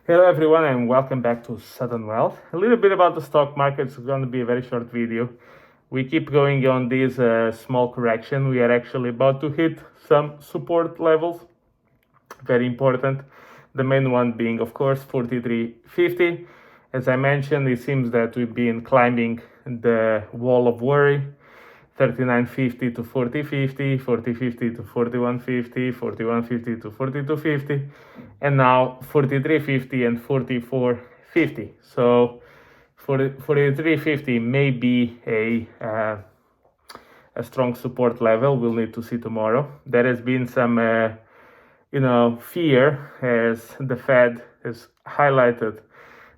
Hello everyone and welcome back to Sudden Wealth. A little bit about the stock market. It's going to be a very short video. We keep going on this small correction. We are actually about to hit some support levels. Very important. The main one being, of course, 43.50. As I mentioned, it seems that we've been climbing the wall of worry. 39.50 to 40.50, 40.50 to 41.50, 41.50 to 42.50, and now 43.50 and 44.50. So 43.50 may be a strong support level. We'll need to see tomorrow. There has been some fear as the Fed has highlighted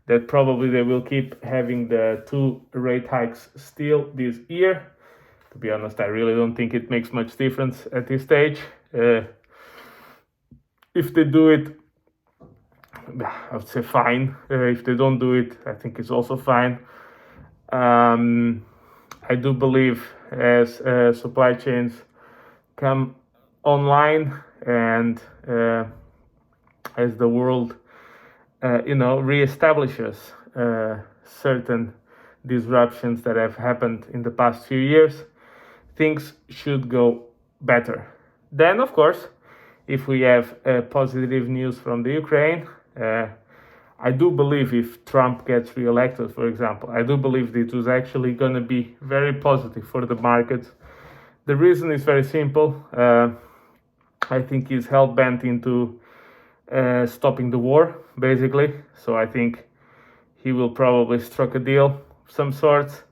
that probably they will keep having the 2 rate hikes still this year. To be honest, I really don't think it makes much difference at this stage. If they do it, I would say fine. If they don't do it, I think it's also fine. I do believe as supply chains come online and as the world, reestablishes certain disruptions that have happened in the past few years, things should go better. Then, of course, if we have positive news from the Ukraine, I do believe if Trump gets reelected, for example, I do believe it was actually going to be very positive for the markets. The reason is very simple. I think he's hell-bent into stopping the war, basically. So I think he will probably strike a deal of some sorts.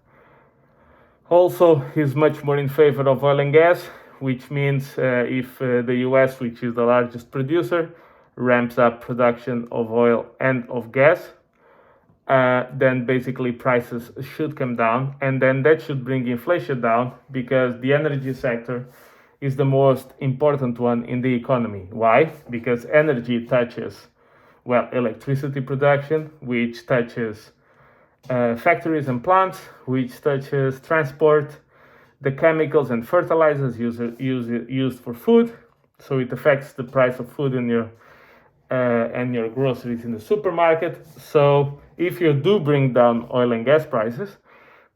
Also, he's much more in favor of oil and gas, which means if the US, which is the largest producer, ramps up production of oil and of gas, then basically prices should come down, and then that should bring inflation down because the energy sector is the most important one in the economy. Why? Because energy touches, electricity production, which touches factories and plants, which touches transport, the chemicals and fertilizers used for food. So it affects the price of food in your and your groceries in the supermarket. So if you do bring down oil and gas prices,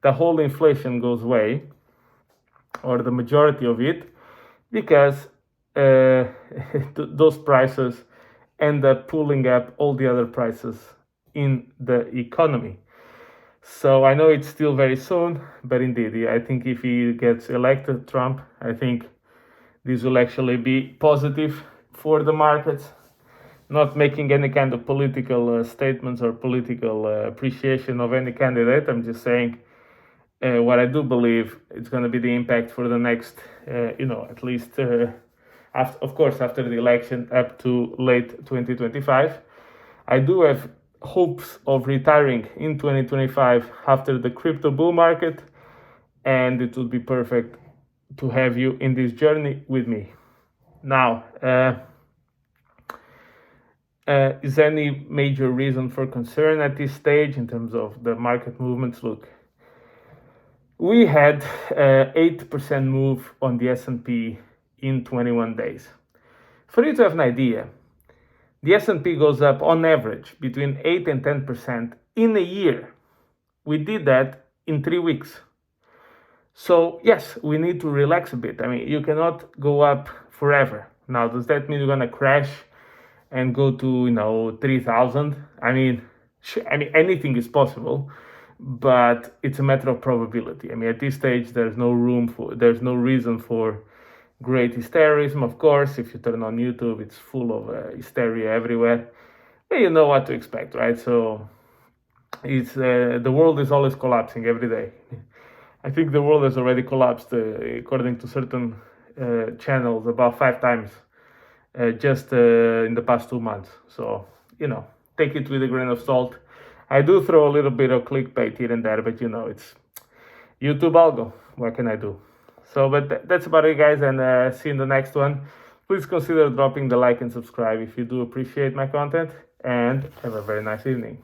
the whole inflation goes away, or the majority of it, because those prices end up pulling up all the other prices in the economy. So I know it's still very soon, but indeed, I think if he gets elected, Trump, I think this will actually be positive for the markets. Not making any kind of political statements or political appreciation of any candidate. I'm just saying what I do believe it's going to be the impact for the next, at least, after the election up to late 2025. I do have hopes of retiring in 2025 after the crypto bull market, and it would be perfect to have you in this journey with me. Now, is any major reason for concern at this stage in terms of the market movements? Look, we had 8% move on the S&P in 21 days. For you to have an idea, the S&P goes up on average between 8 and 10% in a year. We did that in 3 weeks. So yes, we need to relax a bit. I mean, you cannot go up forever. Now, does that mean you're going to crash and go to 3,000? I mean, anything is possible, but it's a matter of probability. I mean, at this stage, there's no reason for great hysterism. Of course, if you turn on YouTube, it's full of hysteria everywhere. And you know what to expect, right? So it's the world is always collapsing every day. I think the world has already collapsed, according to certain channels, about 5 times just in the past 2 months. So, take it with a grain of salt. I do throw a little bit of clickbait here and there, but it's YouTube algo. What can I do? So, but that's about it, guys, and see you in the next one. Please consider dropping the like and subscribe if you do appreciate my content, and have a very nice evening.